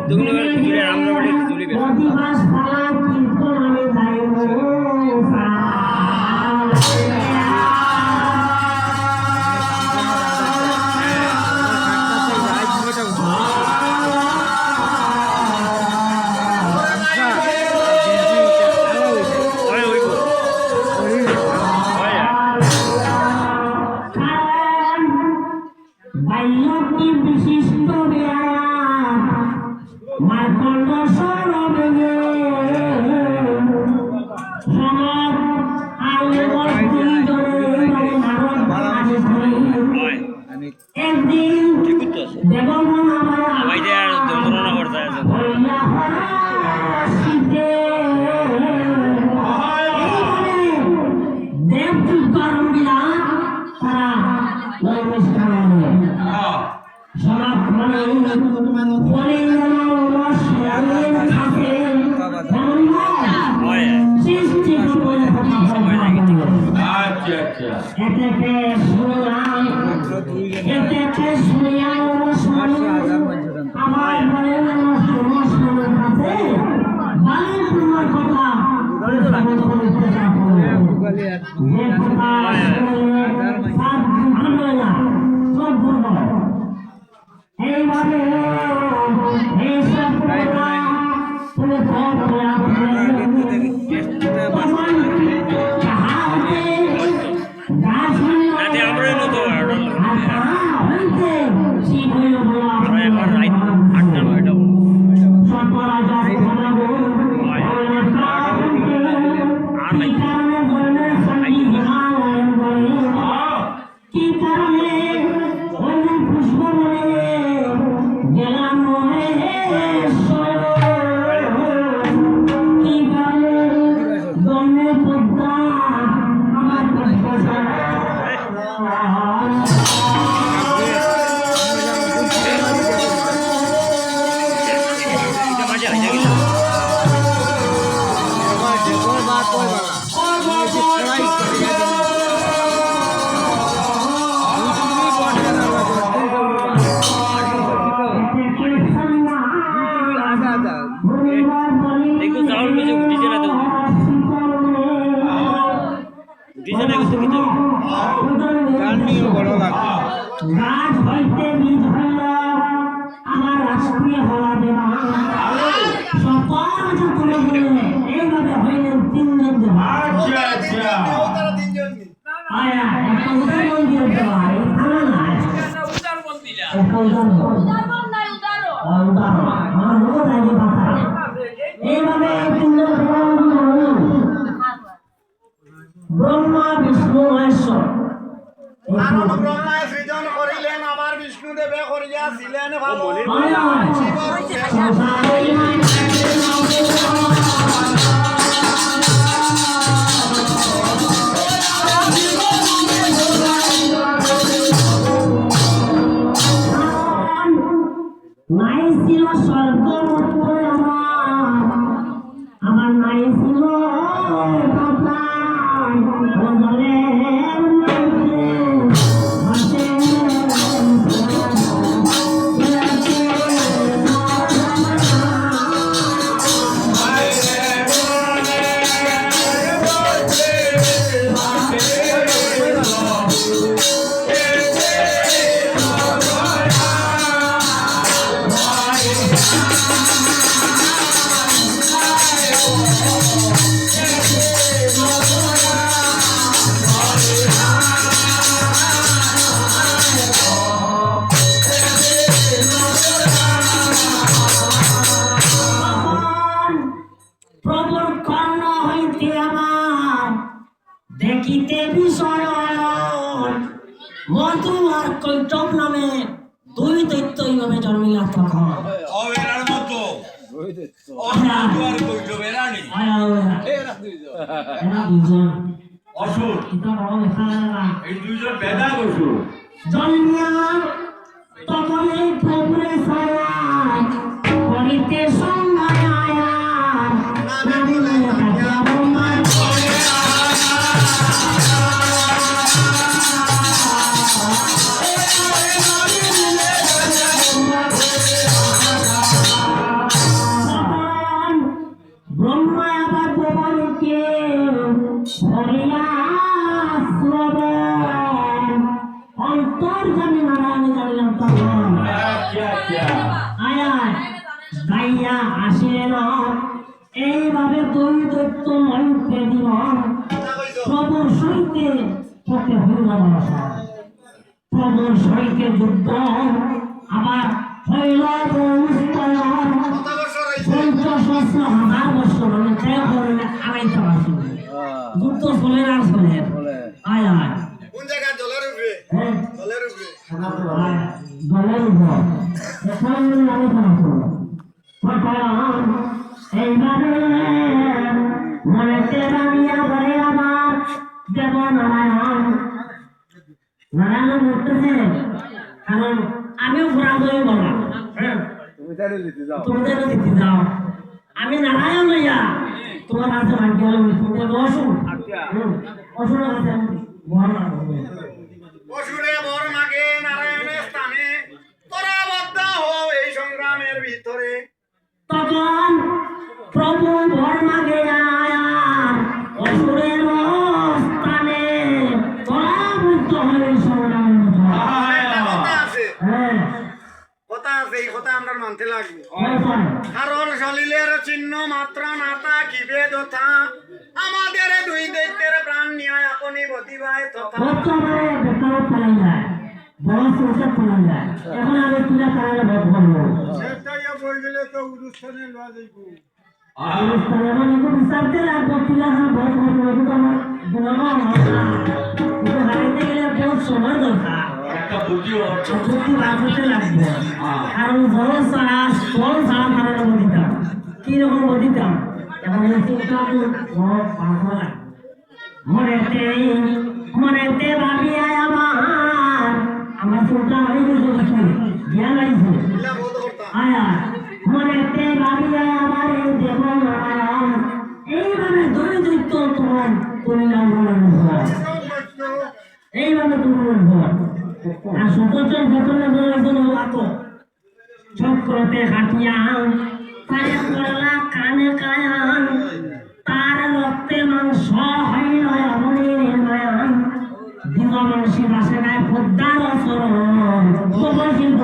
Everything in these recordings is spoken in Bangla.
সিদ্ধগুলোর খিচুড়ি আমরা বলি খিচুড়ি বেশ ব্রহ্মা বিষ্ণু মহেশ্বর ব্রহ্মায় সৃজন করিলেন আবার বিষ্ণুদেবে করিয়াছিলেন ভালো নাই ছিল স্বর্গ আমার নাই ছিল দেখিতে বিষয় মধু আর কৈটব নামে দুই দৈত্য এইভাবে জন্মিলা তখন অবেরার মতো জন্মিয়া তখন এই প্রভুরে ছায়া করিতে সংজ্ঞায় আয়া ভাসিয়ে না এইভাবে দুই দৈত্য ময়ূরকে দিল প্রভু সইতে তোকে হইল ভাষা প্রভু সইতে যুদ্ধ আবার হইল কত বছর হয়েছে 50 বছর 1000 বছর মানে ত্যাগ করলে আড়াইটা বাসি যুদ্ধ চলে আর চলে আয় আয় কোন জায়গা জলের উপরে হ্যাঁ জলের উপরে দলের উপর এখন আলোচনা করবো এইভাবে মনেতে বানিয়া বলে আমার দেব নারায়ণ নারায়ণ বলতেছে কারণ আমিও ঘোরা বই বললাম হ্যাঁ তোমাদের দিতে যাও আমি নারায়ণ লইয়া তোমার কাছে ভাগ্য হলো তোমাদের অসুন অসুন আছে অসুরে বর মাগে নারায়ণের স্থানে তোরা বদ্ধ হও এই সংগ্রামের ভিতরে তখন প্রভু ধর্মাগে আয়ার অসুরের স্থানে পরাভূত হয়ে সংগ্রাম একটা কথা আছে হ্যাঁ কথা আছে এই কথা আমরা মানতে লাগবে হয় কারণ সলিলের চিহ্ন মাত্র নাতা কিবে যথা আমাদের দুই দৈত্যের প্রাণ নিয়ে আপনি বদিবায় তথা বর্তমানে বেকার ফেলা যায় বড় সংসার ফেলা যায় এখন আমি তুলে ফেলালে ভোট করবো অনুষ্ঠানে এখন একটু বিচারতে লাগবো তুলে ভোট করবো কিন্তু আমার গুণানো কিন্তু হারাইতে গেলে বহুত সময় দরকার বুদ্ধি বার করতে লাগবে কারণ বড় ছাড়া বড় ছাড়া কারণ দিতাম কিরকম দিতাম এখন এই চিন্তা বড় পাঠ লাগবে মনেতে ভাবিয়া আমার চিন্তা হয়ে গেছে কিছু জ্ঞান আইছে ইলা বোধ করতাম আয়া মনেতে ভাবিয়া আমার এই দেব নারায়ণ এইভাবে দুই দৈত্য তোমার পরিণাম এইভাবে তোমার ঘর আর সতর্ক ঘটনা বলেছেন আত চক্রতে হাঁটিয়া পায়ে করলা কানে কায়ান তার রক্তে মাংস হইল এমনই নির্মাণ দিল মানসি বাসে গায়ে পদ্মার অসরণ প্রবশিত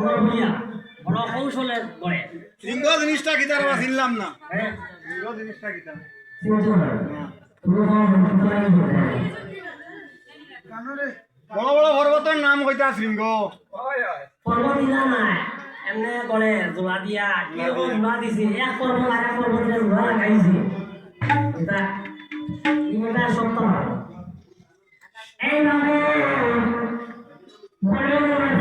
বড় ভূমিয়া বড় কৌশলে গড়ে সিংহ জিনিসটা কি তার চিনলাম না হ্যাঁ সিংহ জিনিসটা কি তার বড় বড় পর্বতের নাম কইতা সিংহ পর্বত দিলা নাই এমনি গড়ে জোড়া দিয়া কি জোড়া দিছে এক পর্বত আর এক পর্বতের জোড়া লাগাইছে এটা ইমেটা সত্য এইভাবে বড় বড়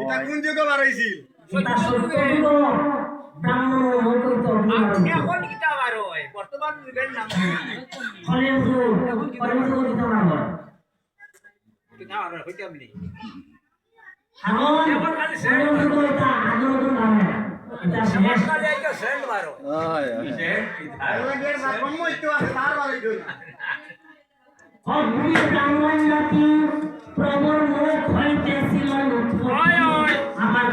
এটা কোন যুগে বাড়াইছিল এখন কিতা বার হয় বর্তমান যুগের নাম কিতা বার হইতাম নি সমাজকালে একটা সেন্ট বার হয় এর ব্রহ্ম ইতো আছে তার বাড়াইছিল ব্রাহ্মণ জাতি প্রবল মুখ হইতেছিল আমার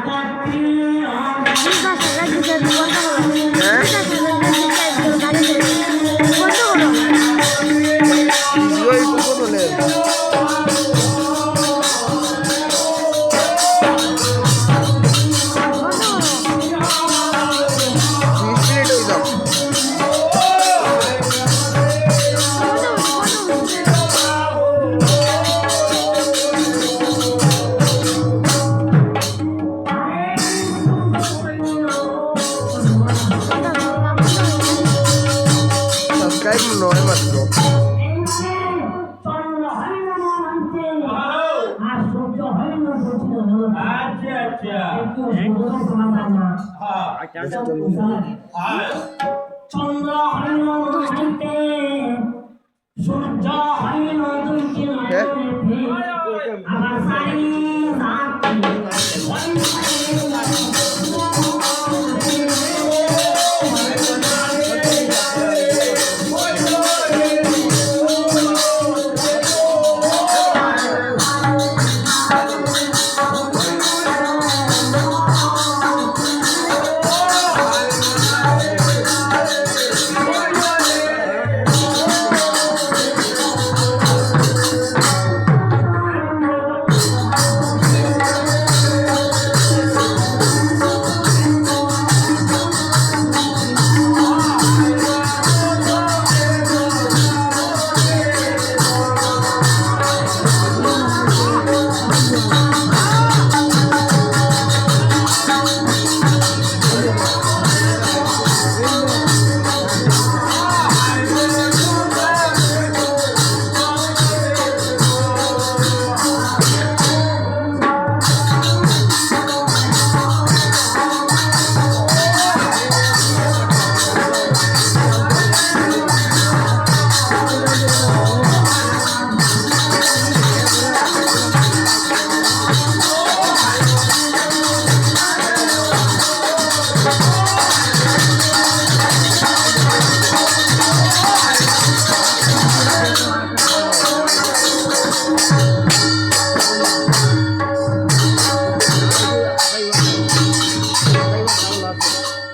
চন্দ্র হইল হইতে সূর্য হইল দুই আমার সারি